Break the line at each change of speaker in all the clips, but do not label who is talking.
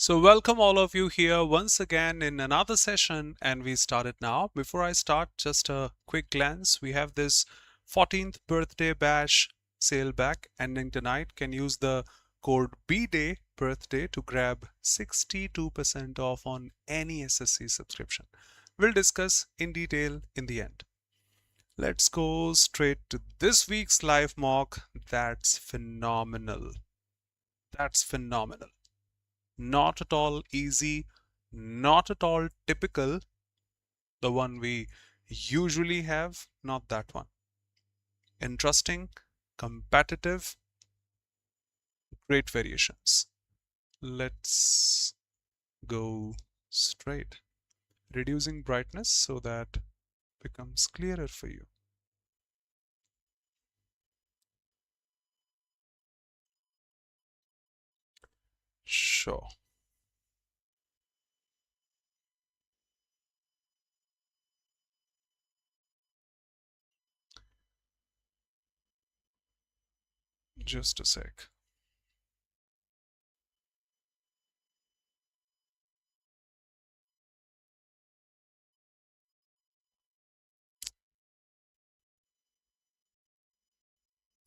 So welcome all of you here once again in another session, and we start it now. Before I start, just a quick glance. We have this 14th birthday bash sale back ending tonight. Can use the code BDAY birthday to grab 62% off on any SSC subscription. We'll discuss in detail in the end. Let's go straight to this week's live mock. That's phenomenal. That's phenomenal. Not at all easy, not at all typical, the one we usually have, not that one. Interesting, competitive, great variations. Let's go straight. Reducing brightness so that becomes clearer for you. Sure. Just a sec.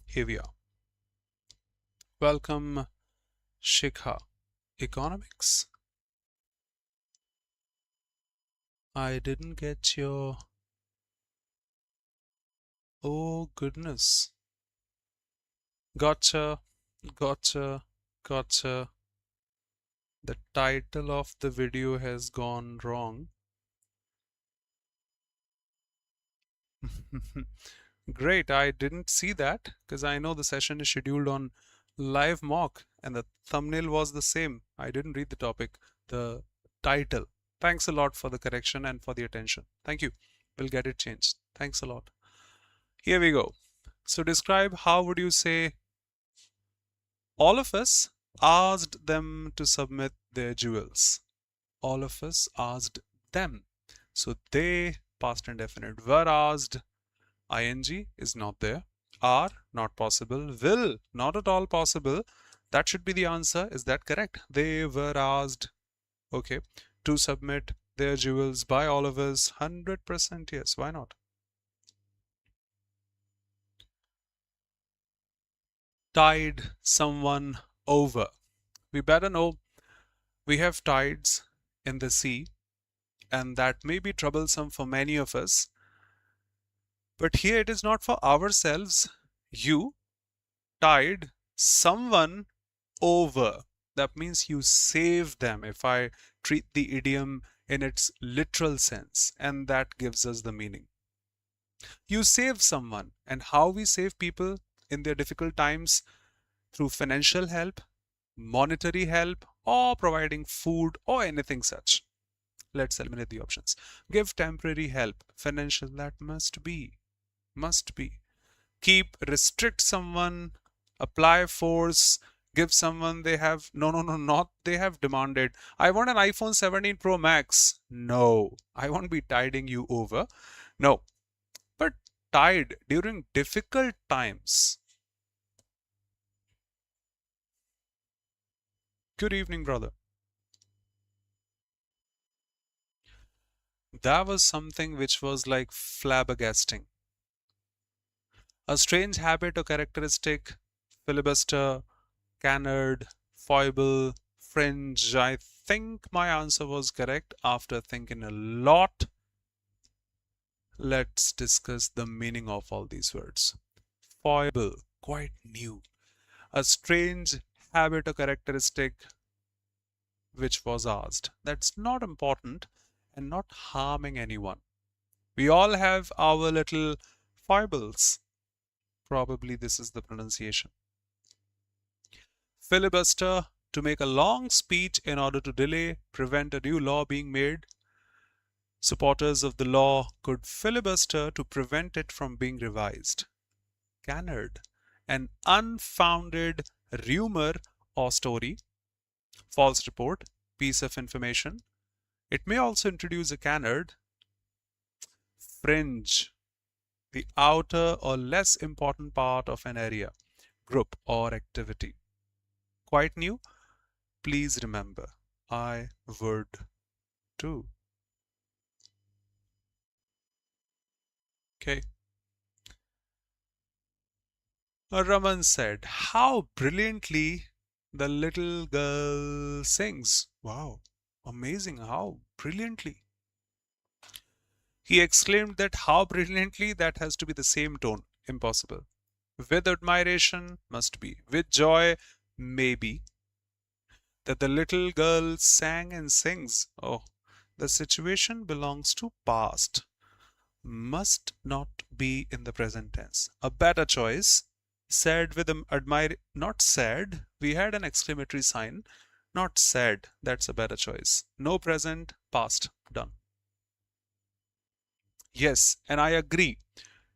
Here we are. Welcome, Shikha. Economics? I didn't get your... Oh, goodness. Gotcha, gotcha, gotcha. The title of the video has gone wrong. Great, I didn't see that because I know the session is scheduled on live mock and the thumbnail was the same. I didn't read the topic, the title. Thanks a lot for the correction and for the attention. Thank you. We'll get it changed. Thanks a lot. Here we go. So describe how would you say all of us asked them to submit their jewels. All of us asked them. So they, past indefinite, were asked. ING is not there. Are not possible. Will not at all possible. That should be the answer. Is that correct? They were asked, okay, to submit their jewels by all of us. 100% yes. Why not? Tide someone over. We better know we have tides in the sea, and that may be troublesome for many of us. But here it is not for ourselves. You tide someone over. That means you save them, if I treat the idiom in its literal sense, and that gives us the meaning. You save someone, and how we save people in their difficult times? Through financial help, monetary help, or providing food or anything such. Let's eliminate the options. Give temporary help, financial, that must be. Keep, restrict someone, apply force, give someone they have, not they have demanded. I want an iPhone 17 Pro Max. No, I won't be tiding you over. No, but tide during difficult times. Good evening, brother. That was something which was like flabbergasting. A strange habit or characteristic, filibuster, canard, foible, fringe. I think my answer was correct after thinking a lot. Let's discuss the meaning of all these words. Foible, quite new. A strange habit or characteristic which was asked. That's not important and not harming anyone. We all have our little foibles. Probably this is the pronunciation. Filibuster, to make a long speech in order to delay, prevent a new law being made. Supporters of the law could filibuster to prevent it from being revised. Canard, an unfounded rumor or story, false report, piece of information. It may also introduce a canard. Fringe, the outer or less important part of an area, group or activity. Quite new? Please remember, I would too. Okay. Raman said, how brilliantly the little girl sings. Wow, amazing, how brilliantly. He exclaimed that how brilliantly, that has to be the same tone. Impossible. With admiration, must be. With joy, maybe. That the little girl sang and sings. Oh, the situation belongs to past. Must not be in the present tense. A better choice. Said with an admire, not said. We had an exclamatory sign. Not said. That's a better choice. No present, past. Done. Yes, and I agree.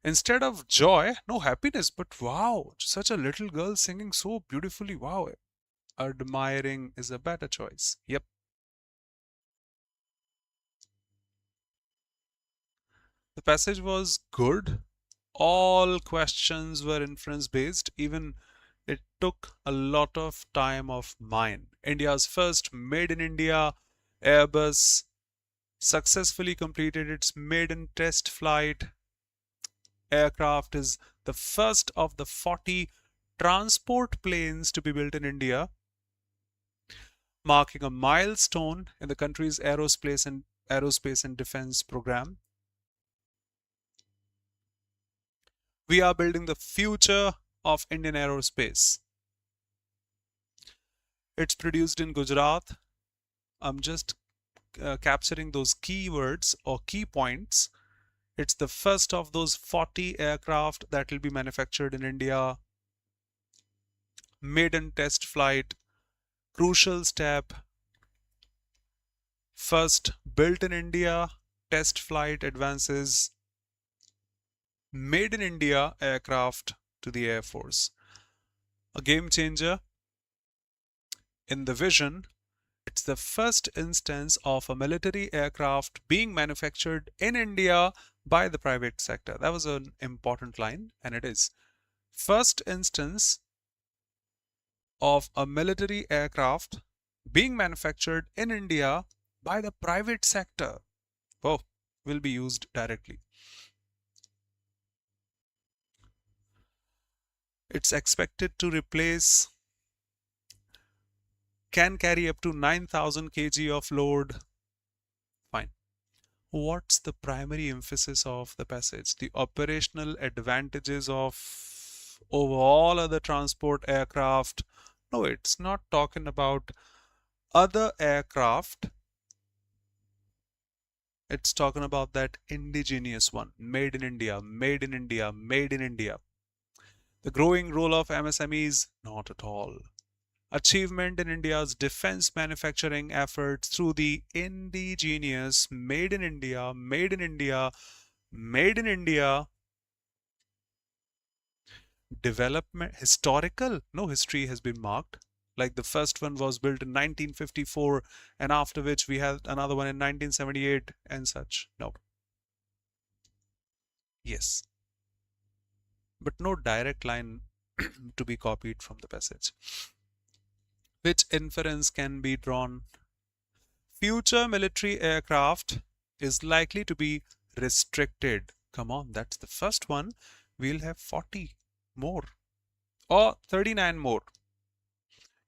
Instead of joy, no happiness, but wow, such a little girl singing so beautifully. Wow, admiring is a better choice. Yep. The passage was good. All questions were inference based. Even it took a lot of time of mine. India's first made in India Airbus successfully completed its maiden test flight. Aircraft is the first of the 40 transport planes to be built in India, marking a milestone in the country's aerospace and defense program. We are building the future of Indian aerospace. It's produced in Gujarat. I'm just capturing those keywords or key points. It's the first of those 40 aircraft that will be manufactured in India. Maiden test flight, crucial step. First built in India, test flight advances, made in India aircraft to the Air Force. A game changer in the vision. It's the first instance of a military aircraft being manufactured in India by the private sector. That was an important line, and it is. First instance of a military aircraft being manufactured in India by the private sector. Oh, will be used directly. It's expected to replace, can carry up to 9,000 kg of load. Fine. What's the primary emphasis of the passage? The operational advantages of over all other transport aircraft. No, it's not talking about other aircraft. It's talking about that indigenous one, made in India, made in India, made in India. The growing role of MSMEs, not at all. Achievement in India's defense manufacturing efforts through the indigenous, made in India, made in India, made in India development. Historical, no history has been marked. Like the first one was built in 1954, and after which we had another one in 1978 and such. No. Yes, but no direct line to be copied from the passage. Which inference can be drawn? Future military aircraft is likely to be restricted. Come on, that's the first one. We'll have 40 more or 39 more.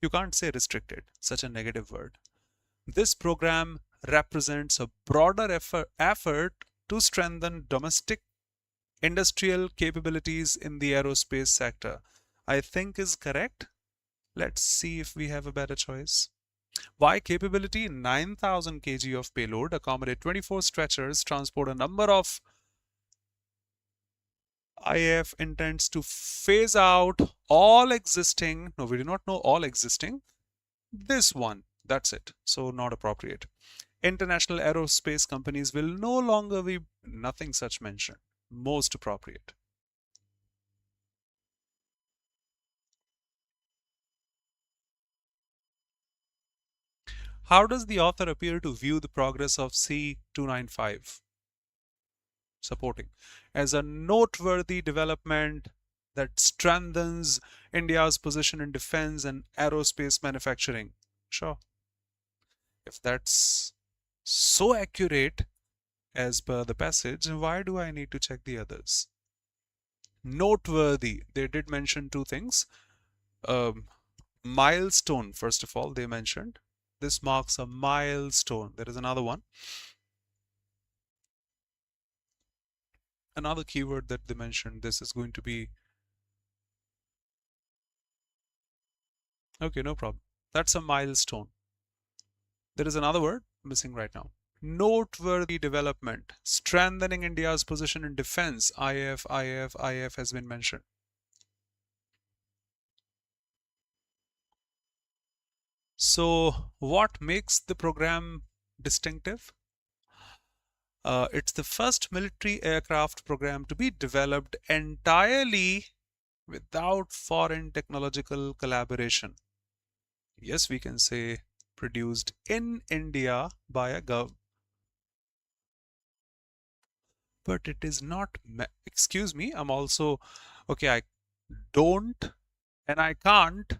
You can't say restricted, such a negative word. This program represents a broader effort to strengthen domestic industrial capabilities in the aerospace sector. I think is correct. Let's see if we have a better choice. Why capability? 9,000 kg of payload, accommodate 24 stretchers, transport a number of. IAF intends to phase out all existing. No, we do not know all existing. This one, that's it. So not appropriate. International aerospace companies will no longer be, nothing such mentioned. Most appropriate. How does the author appear to view the progress of C295? Supporting as a noteworthy development that strengthens India's position in defense and aerospace manufacturing. Sure. If that's so accurate as per the passage, why do I need to check the others? Noteworthy. They did mention two things. Um, milestone, first of all, they mentioned. This marks a milestone. There is another one. Another keyword that they mentioned. This is going to be... Okay, no problem. That's a milestone. There is another word missing right now. Noteworthy development. Strengthening India's position in defense. IF has been mentioned. So what makes the program distinctive? It's the first military aircraft program to be developed entirely without foreign technological collaboration. Yes, we can say produced in India by a gov. But it is not, excuse me, I'm also, okay, I don't and I can't,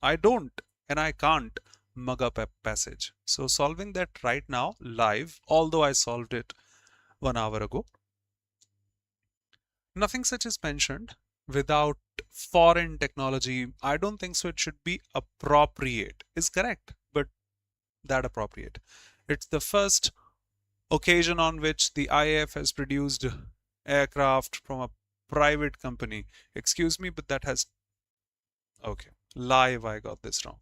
I don't and I can't mug up a passage. So solving that right now live, although I solved it 1 hour ago. Nothing such is mentioned without foreign technology. I don't think so. It should be appropriate is correct, but that appropriate. It's the first occasion on which the IAF has produced aircraft from a private company. Excuse me, but that has... Okay, live I got this wrong.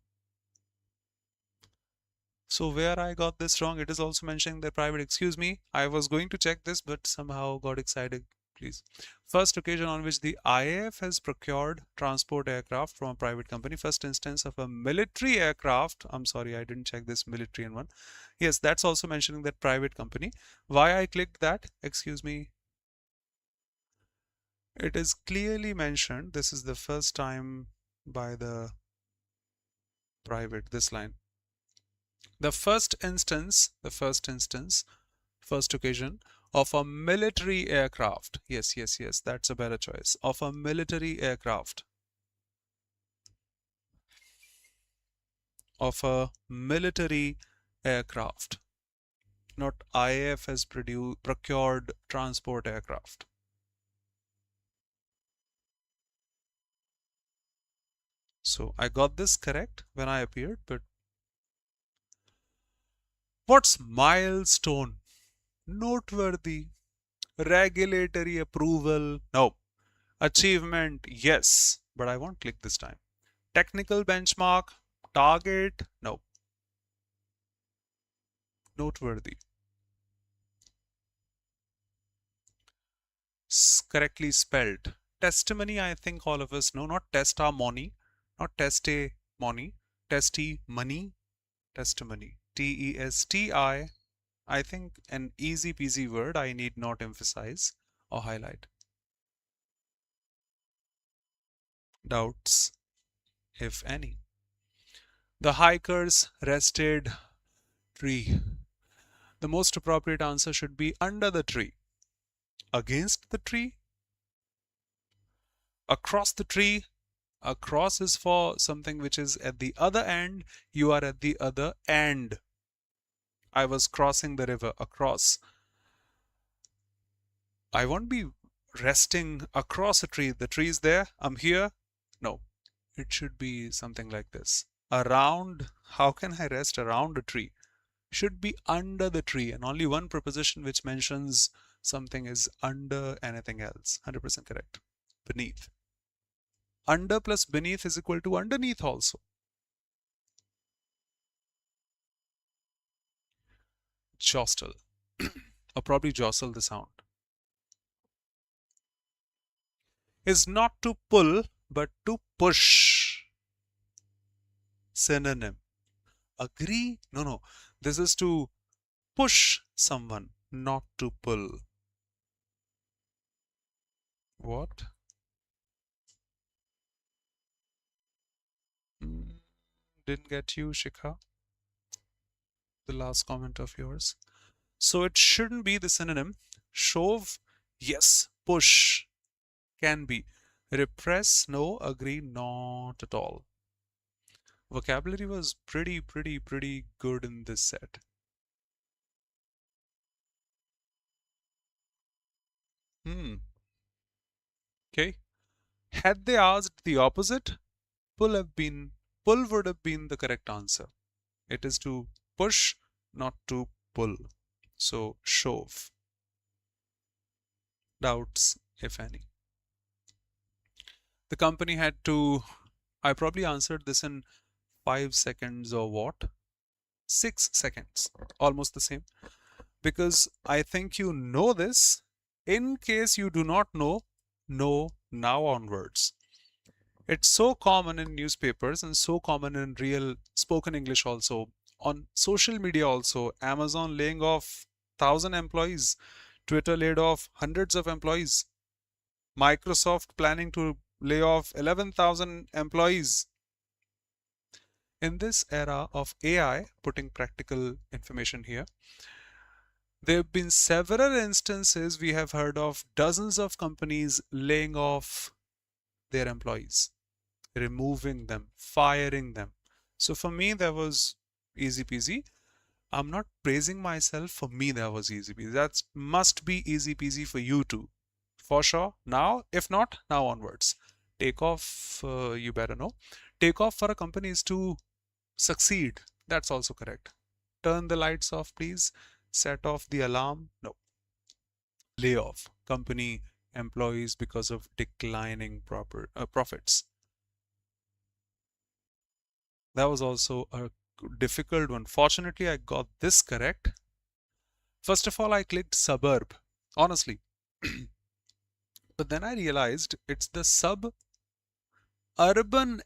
So where I got this wrong, it is also mentioning that private, excuse me, I was going to check this, but somehow got excited, please. First occasion on which the IAF has procured transport aircraft from a private company. First instance of a military aircraft. I'm sorry, I didn't check this military one. Yes, that's also mentioning that private company. Why I clicked that? Excuse me. It is clearly mentioned. This is the first time by the private, this line. The first occasion of a military aircraft. Yes, that's a better choice. Of a military aircraft. Of a military aircraft. Not IAF has procured transport aircraft. So I got this correct when I appeared, but what's milestone? Noteworthy. Regulatory approval. No. Achievement. Yes. But I won't click this time. Technical benchmark. Target. No. Noteworthy. Correctly spelled. Testimony, I think all of us know. Not testimony. Not testimony. Testimony. Testimony. T-E-S-T-I. I think an easy peasy word I need not emphasize or highlight. Doubts, if any. The hikers rested tree. The most appropriate answer should be under the tree. Against the tree? Across the tree? Across is for something which is at the other end. You are at the other end. I was crossing the river across. I won't be resting across a tree. The tree is there. I'm here. No, it should be something like this. Around. How can I rest around a tree? Should be under the tree, and only one preposition which mentions something is under anything else. 100% correct. Beneath. Under plus beneath is equal to underneath also. Jostle. Or probably jostle the sound. Is not to pull, but to push. Synonym. Agree? No. This is to push someone, not to pull. What? Didn't get you, Shikha. The last comment of yours. So it shouldn't be the synonym. Shove, yes. Push, can be. Repress, no. Agree, not at all. Vocabulary was pretty good in this set. Okay. Had they asked the opposite, pull have been pull would have been the correct answer. It is to push, not to pull. So shove. Doubts, if any. The company had to, I probably answered this in 5 seconds or what? 6 seconds. Almost the same. Because I think you know this. In case you do not know now onwards. It's so common in newspapers and so common in real spoken English also. On social media also, Amazon laying off 1,000 employees, Twitter laid off hundreds of employees, Microsoft planning to lay off 11,000 employees. In this era of AI, putting practical information here, there have been several instances we have heard of dozens of companies laying off their employees, removing them, firing them. So for me, that was easy peasy. I'm not praising myself. For me, that was easy peasy. That must be easy peasy for you too. For sure. Now, if not, now onwards. Take off, you better know. Take off for a company is to succeed. That's also correct. Turn the lights off, please. Set off the alarm. No. Lay off company employees because of declining profits. That was also a difficult one. Fortunately, I got this correct. First of all, I clicked suburb, honestly. But then I realized it's the suburban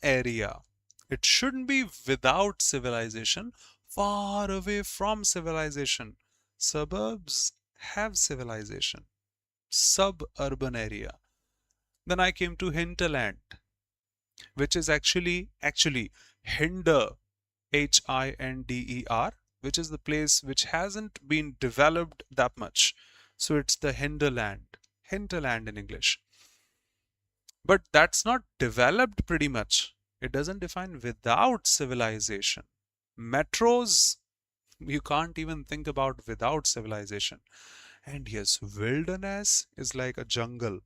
area. It shouldn't be without civilization, far away from civilization. Suburbs have civilization. Suburban area. Then I came to hinterland, which is actually hinder, Hinder, which is the place which hasn't been developed that much. So it's the hinterland in English. But that's not developed pretty much. It doesn't define without civilization. Metros, you can't even think about without civilization. And yes, wilderness is like a jungle.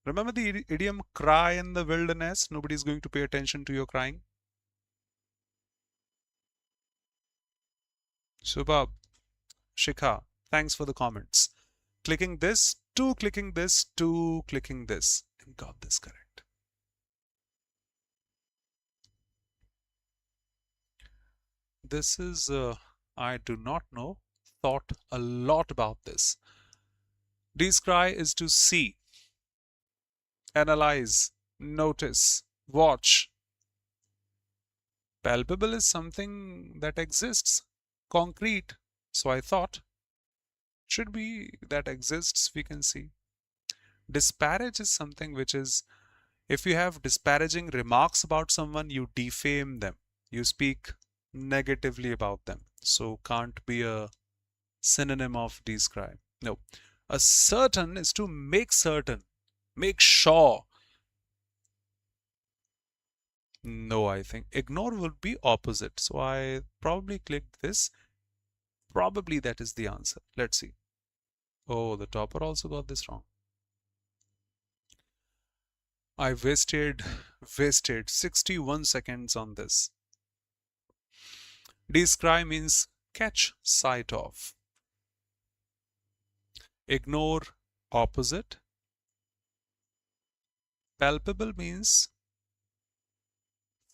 Remember the idiom cry in the wilderness? Nobody's going to pay attention to your crying. Subhab, Shikha, thanks for the comments. Clicking this, to clicking this, to clicking this, and got this correct. This is, I do not know, thought a lot about this. Descry is to see, analyze, notice, watch. Palpable is something that exists, concrete. So I thought, should be that exists, we can see. Disparage is something which is, if you have disparaging remarks about someone, you defame them. You speak negatively about them. So can't be a synonym of describe. No. A certain is to make certain, make sure. No, I think ignore would be opposite. So I probably clicked this. Probably that is the answer. Let's see. Oh, the topper also got this wrong. I wasted 61 seconds on this. Descry means catch sight of. Ignore, opposite. Palpable means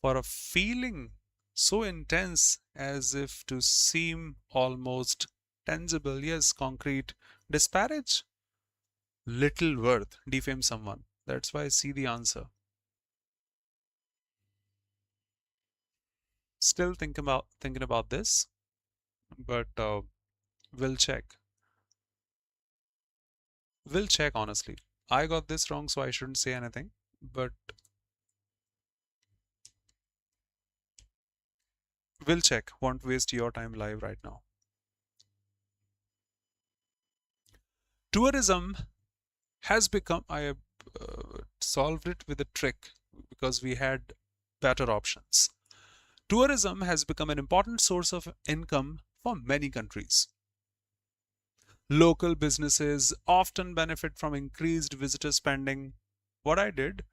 for a feeling so intense as if to seem almost tangible. Yes, concrete. Disparage, little worth, defame someone. That's why I see the answer. Still thinking about this, but we'll check. We'll check honestly. I got this wrong, so I shouldn't say anything. But we'll check. Won't waste your time live right now. Tourism has become, I have solved it with a trick because we had better options. Tourism has become an important source of income for many countries. Local businesses often benefit from increased visitor spending. What I did,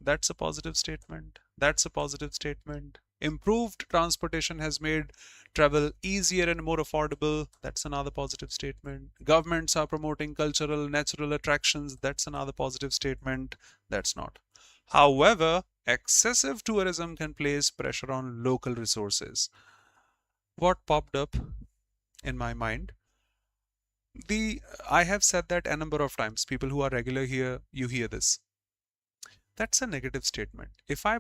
that's a positive statement. That's a positive statement. Improved transportation has made travel easier and more affordable. That's another positive statement. Governments are promoting cultural, natural attractions. That's another positive statement. That's not. However, excessive tourism can place pressure on local resources. What popped up in my mind? The I have said that a number of times. People who are regular here, you hear this. That's a negative statement. If I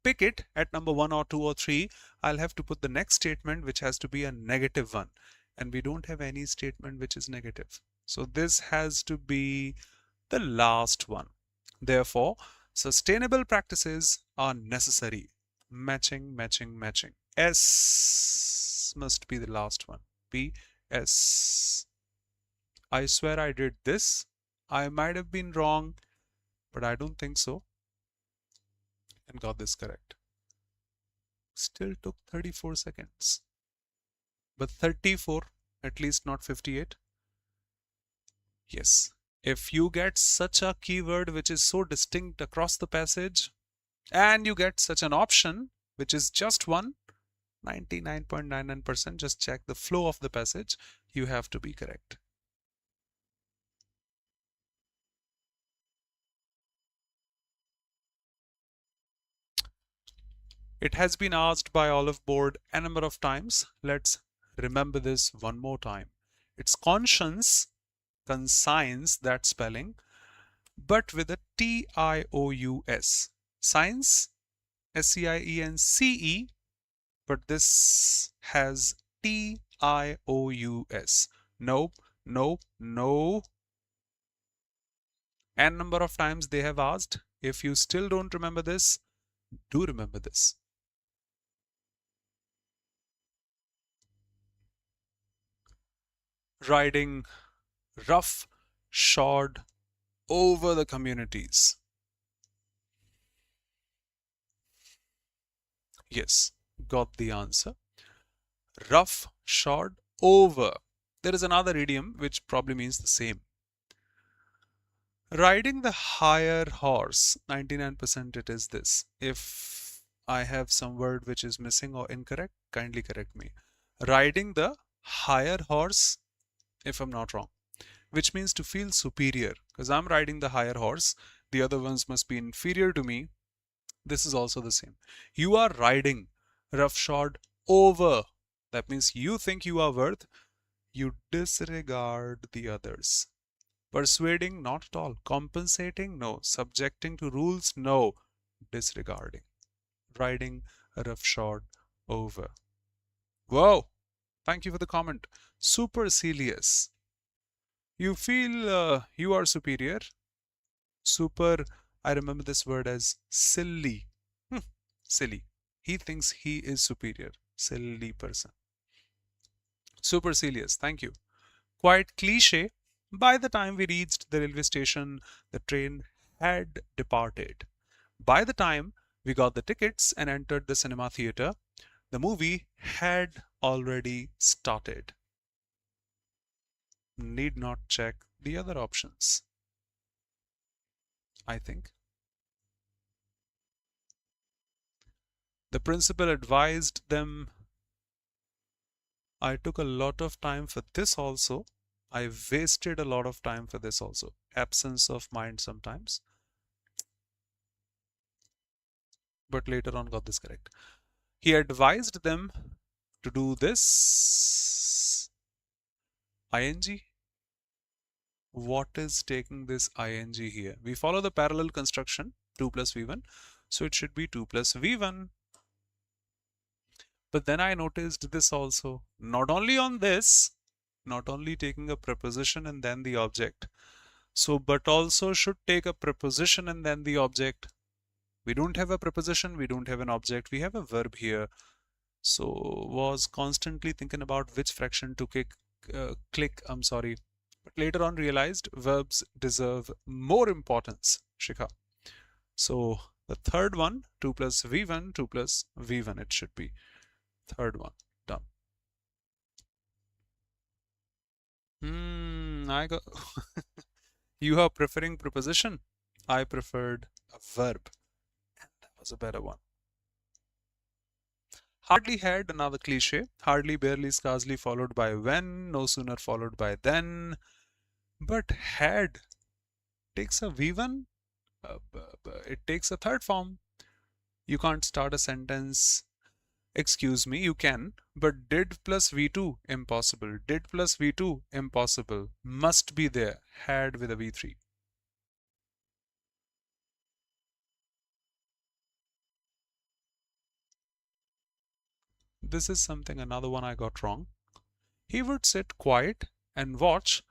pick it at number 1 or 2 or 3, I'll have to put the next statement which has to be a negative one. And we don't have any statement which is negative. So this has to be the last one. Therefore, sustainable practices are necessary. Matching, matching, matching. S must be the last one. P, S. I swear I did this. I might have been wrong, but I don't think so. And got this correct. Still took 34 seconds. But 34, at least not 58. Yes. If you get such a keyword which is so distinct across the passage, and you get such an option which is just one, 99.99%, just check the flow of the passage, you have to be correct. It has been asked by Oliveboard a number of times. Let's remember this one more time. It's conscience, conscience, that spelling, but with a T-I-O-U-S. Science, S-C-I-E-N-C-E, but this has T-I-O-U-S. Nope, nope, no. N number of times they have asked. If you still don't remember this, do remember this. Riding rough shod over the communities. Yes, got the answer. Rough shod over. There is another idiom which probably means the same. Riding the higher horse, 99% it is this. If I have some word which is missing or incorrect, kindly correct me. Riding the higher horse, if I'm not wrong, which means to feel superior, because I'm riding the higher horse, the other ones must be inferior to me. This is also the same. You are riding roughshod over. That means you think you are worth, you disregard the others. Persuading, not at all. Compensating, no. Subjecting to rules, no. Disregarding. Riding roughshod over. Whoa! Thank you for the comment. Supercilious. You feel you are superior. Super, I remember this word as silly. Silly. He thinks he is superior. Silly person. Supercilious. Thank you. Quite cliche. By the time we reached the railway station, the train had departed. By the time we got the tickets and entered the cinema theater, the movie had already started. Need not check the other options, I think. The principal advised them. I took a lot of time for this also. I wasted a lot of time for this also. Absence of mind sometimes. But later on got this correct. He advised them to do this. ING. What is taking this ING here? We follow the parallel construction, 2 plus V1. So it should be 2 plus V1. But then I noticed this also. Not only on this, not only taking a preposition and then the object. So, but also should take a preposition and then the object. We don't have a preposition, we don't have an object, we have a verb here. So, was constantly thinking about which fraction to click, I'm sorry. But later on realized verbs deserve more importance, Shikha. So, The third one, 2 plus V1, 2 plus V1 it should be. Third one, done. I got you are preferring preposition. I preferred a verb. And that was a better one. Hardly had, another cliche. Hardly, barely, scarcely followed by when, no sooner followed by then. But had takes a V1, it takes a third form. You can't start a sentence. Excuse me, you can, but did plus V2, impossible. Did plus V2, impossible. Must be there, had with a V3. This is something, another one I got wrong. He would sit quiet and watch.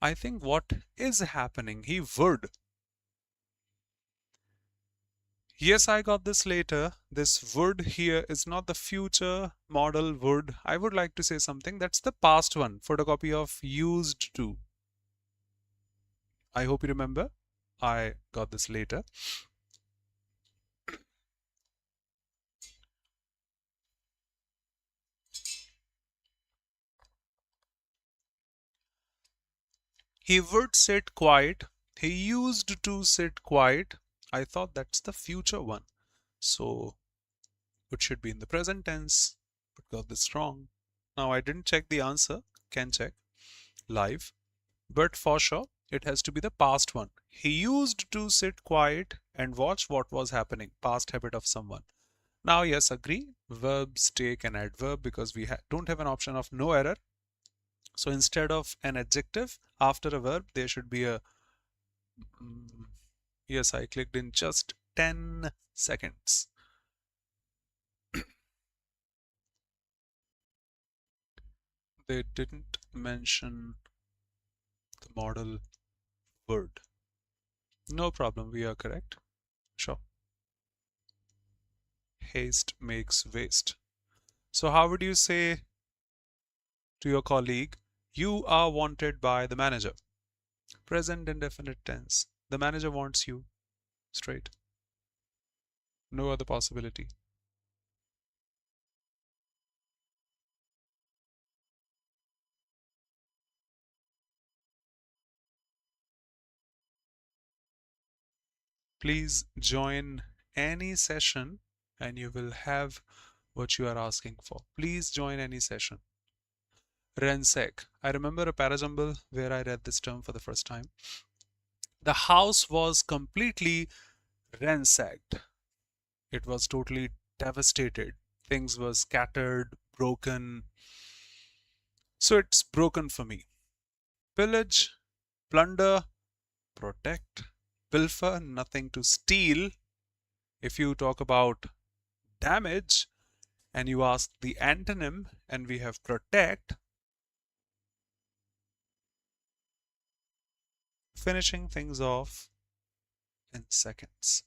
I think what is happening, he would. Yes, I got this later. This would here is not the future model would. I would like to say something. That's the past one. Photocopy of used to. I hope you remember. I got this later. He would sit quiet. He used to sit quiet. I thought that's the future one. So it should be in the present tense, but got this wrong. Now I didn't check the answer. Can check live. But for sure, it has to be the past one. He used to sit quiet and watch what was happening. Past habit of someone. Now, yes, agree. Verbs take an adverb because we don't have an option of no error. So instead of an adjective after a verb, there should be a. Yes, I clicked in just 10 seconds. They didn't mention the model word. No problem, we are correct. Sure. Haste makes waste. So how would you say to your colleague, you are wanted by the manager? Present indefinite tense. The manager wants you. Straight. No other possibility. Please join any session and you will have what you are asking for. Please join any session. Ransack. I remember a parajumble where I read this term for the first time. The house was completely ransacked. It was totally devastated. Things were scattered, broken. So it's broken for me. Pillage, plunder, protect, pilfer, nothing to steal. If you talk about damage and you ask the antonym and we have protect, finishing things off in seconds.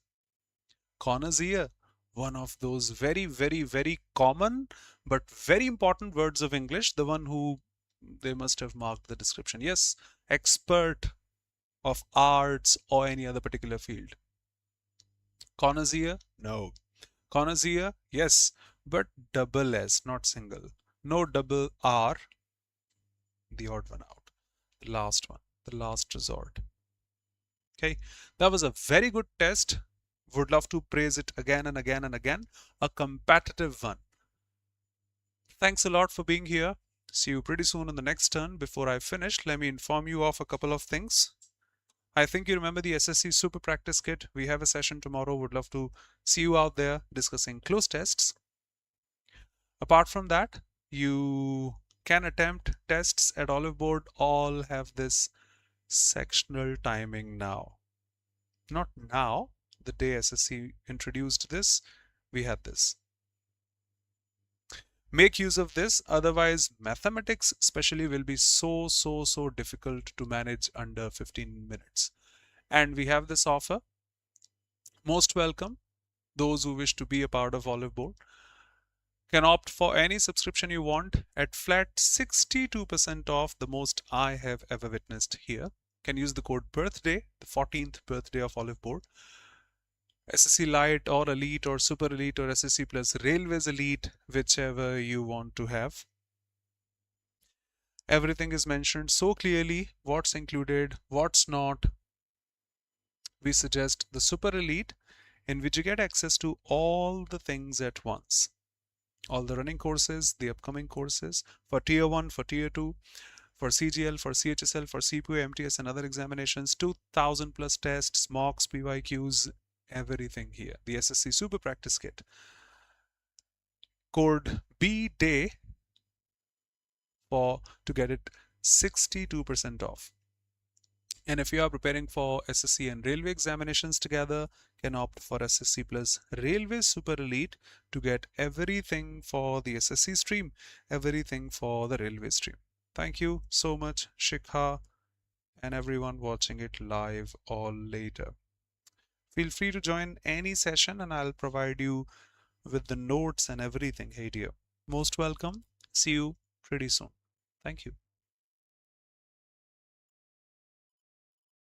Connoisseur, one of those very, very, very common but very important words of English, the one who they must have marked the description. Yes, expert of arts or any other particular field. Connoisseur? No. Connoisseur? Yes, but double S, not single. No double R. The odd one out. The last one, the last resort. Okay, that was a very good test. Would love to praise it again and again and again. A competitive one. Thanks a lot for being here. See you pretty soon in the next turn. Before I finish, let me inform you of a couple of things. I think you remember the SSC Super Practice Kit. We have a session tomorrow. Would love to see you out there discussing close tests. Apart from that, you can attempt tests at Oliveboard. All have this sectional timing now. Not now. The day SSC introduced this, we had this. Make use of this, otherwise mathematics especially will be so difficult to manage under 15 minutes. And we have this offer. Most welcome. Those who wish to be a part of Oliveboard can opt for any subscription you want at flat 62% off, the most I have ever witnessed here. Can use the code birthday, the 14th birthday of Oliveboard. SSC Light or Elite or Super Elite or SSC Plus Railways Elite, whichever you want to have. Everything is mentioned so clearly, what's included, what's not. We suggest the Super Elite, in which you get access to all the things at once. All the running courses, the upcoming courses for Tier 1, for Tier 2, for CGL, for CHSL, for CPO, MTS and other examinations, 2000 plus tests, mocks, PYQs, everything here. The SSC Super Practice Kit. Code BDAY to get it 62% off. And if you are preparing for SSC and Railway examinations together, can opt for SSC Plus Railway Super Elite to get everything for the SSC stream, everything for the Railway stream. Thank you so much, Shikha, and everyone watching it live or later. Feel free to join any session and I'll provide you with the notes and everything. Hey dear. Most welcome. See you pretty soon. Thank you.